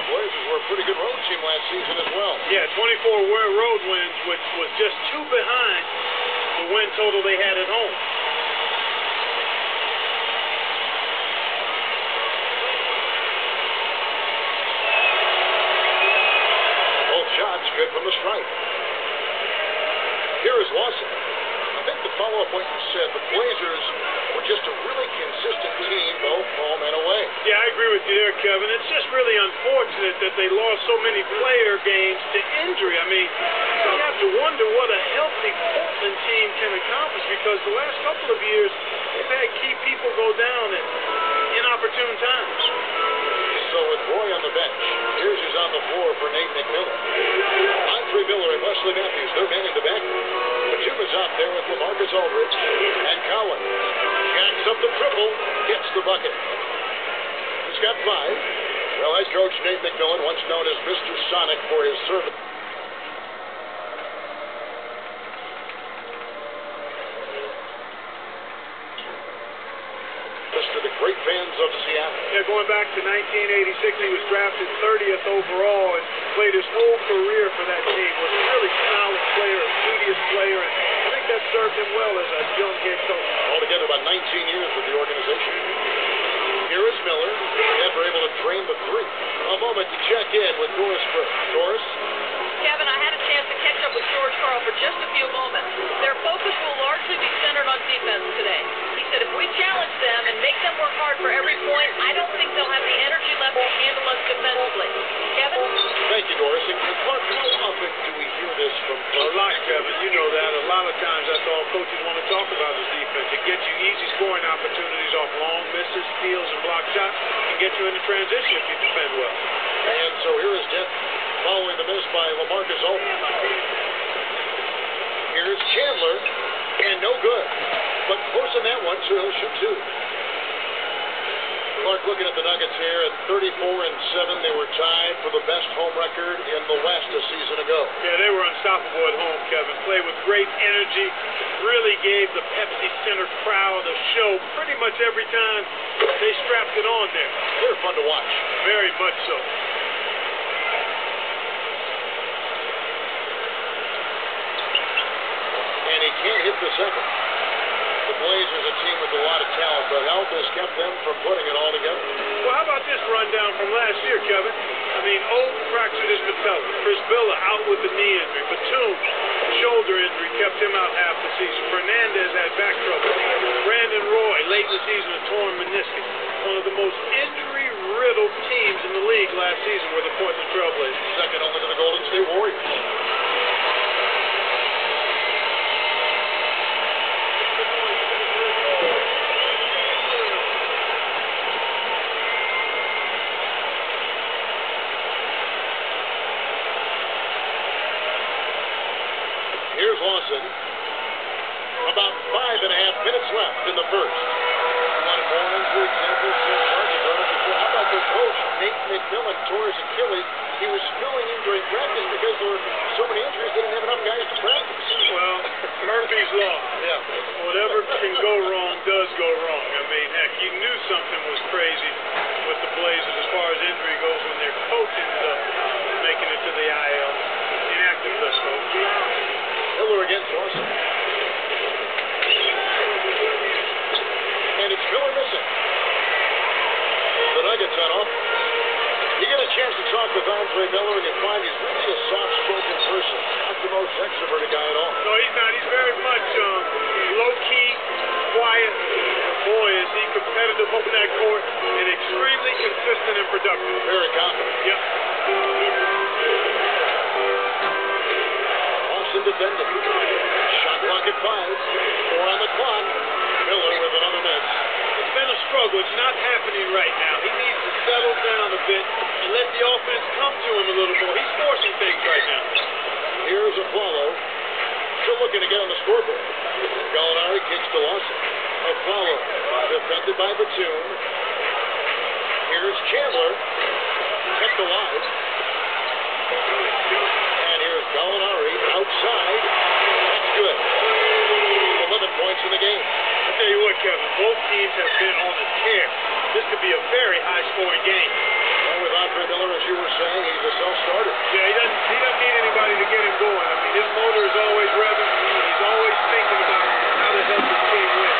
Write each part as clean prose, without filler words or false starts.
Blazers were a pretty good road team last season as well. Yeah, 24 road wins, which was just 2 behind the win total they had at home. Both shots good from the stripe. Here is Lawson. I think the follow-up what you said, the Blazers were just a really consistent team, both home and away. Yeah, I agree with you there, Kevin. It's just really unfortunate that they lost so many player games to injury. I mean, you have to wonder what a healthy Portland team can accomplish, because the last couple of years they've had key people go down at inopportune times. So with Roy on the bench, here's who's on the floor for Nate McMillan. Andre Miller and Wesley Matthews, they're manning the back. Batum's out there with LaMarcus Aldridge and Collins. Jacks up the triple, gets the bucket. He's got 5. Well, head coach Nate McMillan, once known as Mr. Sonic for his service. To the great fans of Seattle. Yeah, going back to 1986, he was drafted 30th overall and played his whole career for that team. Was a really solid player, a studious player, and I think that served him well as a young head coach. Altogether, about 19 years with the organization. Here is Miller. Never able to drain the 3. A moment to check in with Doris Burke. Doris? Kevin, I had a chance to catch up with George Karl for just a few moments. Their focus will largely be centered on defense today. He said if we challenge them and make them work hard for every point, I don't think they'll have the energy left to handle us defensively. Kevin? Thank you, Doris. And Clark, how often do we hear this from A lot, Kevin. You know that. A lot of times that's all coaches want to talk about is defense. It gets you easy scoring opportunities off long misses, steals, and block shots, and get you into transition if you defend well. And so here is Dent following the miss by LaMarcus Aldridge. Here's Chandler, and no good. But forcing that one, so he'll shoot 2. Clark looking at the Nuggets here at 34-7. They were tied for the best home record in the West a season ago. Yeah, they were unstoppable at home, Kevin. Played with great energy. Really gave the Pepsi Center crowd a show pretty much every time they strapped it on there. They're fun to watch. Very much so. And he can't hit the second. The Blazers, a team with a lot of talent, but health has kept them from putting it all together. Well, how about this rundown from last year, Kevin? I mean, Oak fractured his patella. Chris Billa out with the knee injury. Batum, shoulder injury, kept him out half the season. Fernandez had back trouble. Brandon Roy, late in the season, a torn meniscus. One of the most injury-riddled teams in the league last season were the Portland Trailblazers. Second only to the Golden State Warriors. Here's Lawson. About 5.5 minutes left in the first. One more injury example. How about the coach, Nate McMillan, tore his Achilles? He was filling in during practice because there were so many injuries, they didn't have enough guys to practice. Well, Murphy's Law. Yeah. Whatever can go wrong does go wrong. I mean, heck, you knew something was crazy with the Blazers as far as injury goes when their coach ended up making it to the IL. Inactive thus far. Miller against Lawson. And it's Miller missing. The Nuggets on offense. You get a chance to talk with Andre Miller and you find he's really a soft-spoken person. Not the most extroverted guy at all. No, he's not. He's very much low-key, quiet. Boy, is he competitive up in that court and extremely consistent and productive. Very confident. Yep. Lawson defending. Shot clock at 5. 4 on the clock. Miller with another miss. It's been a struggle. It's not happening right now. He needs to settle down a bit and let the offense come to him a little more. He's forcing things right now. Here's Aflalo. Still looking to get on the scoreboard. Gallinari kicks to Lawson. Aflalo defended by Batum. Here's Chandler. Kept alive. And here's Gallinari outside. That's good. 11 points in the game. I tell you what, Kevin, both teams have been on a tear. This could be a very high-scoring game. Well, with Andre Miller, as you were saying, he's a self-starter. Yeah, he doesn't need anybody to get him going. I mean, his motor is always revving. He's always thinking about how to help his team win.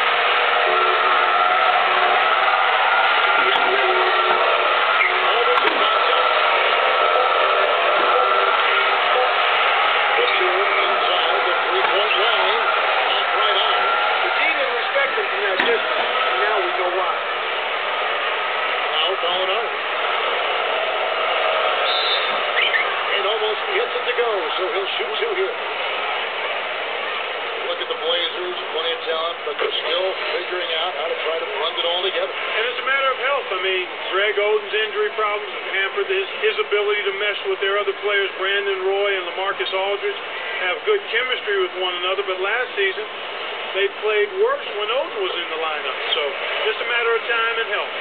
So he'll shoot two here. Look at the Blazers, plenty of talent, but they're still figuring out how to try to blend it all together. And it's a matter of health. I mean, Greg Oden's injury problems have hampered his ability to mesh with their other players. Brandon Roy and LaMarcus Aldridge have good chemistry with one another, but last season they played worse when Oden was in the lineup. So just a matter of time and health.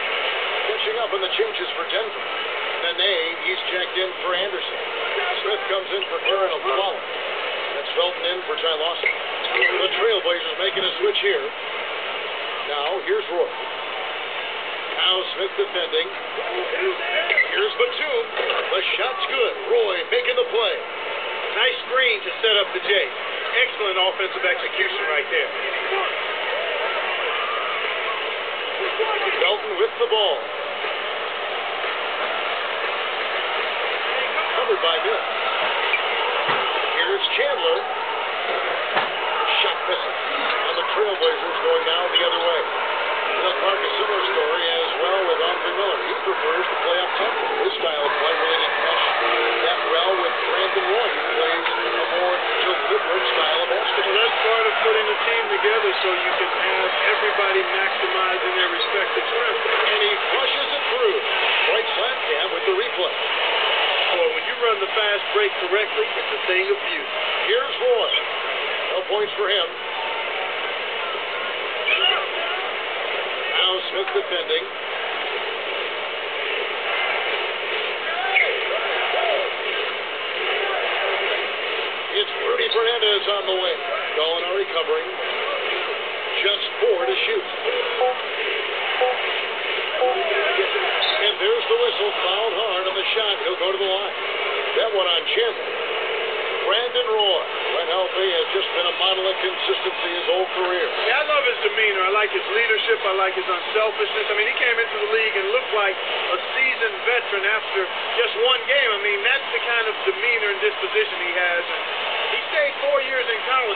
Catching up on the changes for Denver. Nene, he's checked in for Anderson. Smith comes in for Karen O'Connell. That's Felton in for Ty Lawson. The Trailblazers making a switch here. Now, here's Roy. Now Smith defending. Here's Batum. The shot's good. Roy making the play. Nice screen to set up the J. Excellent offensive execution right there. Felton with the ball. Covered by Mill. Here's Chandler. Shot missing. And the Trailblazers going now the other way. Doug Clark, a similar story as well with Andre Miller. He prefers to play up top. His style of play really didn't mesh that well with Brandon Roy. He plays a more deliberate style of basketball. Well, that's part of putting a team together so you can have everybody maximizing their respective strengths. And he flushes it through. Right side cam with the replay. Boy, when you run the fast break correctly, it's a thing of beauty. Here's Roy. No points for him. Now Smith defending. It's Rudy Fernandez on the way. Gallinari covering. Just 4 to shoot. And there's the whistle. Fouled hard on the shot. He'll go to the line. That one on Chandler. Brandon Roy, when healthy, has just been a model of consistency his whole career. Yeah, I love his demeanor. I like his leadership. I like his unselfishness. I mean, he came into the league and looked like a seasoned veteran after just one game. I mean, that's the kind of demeanor and disposition he has. And he stayed 4 years in college.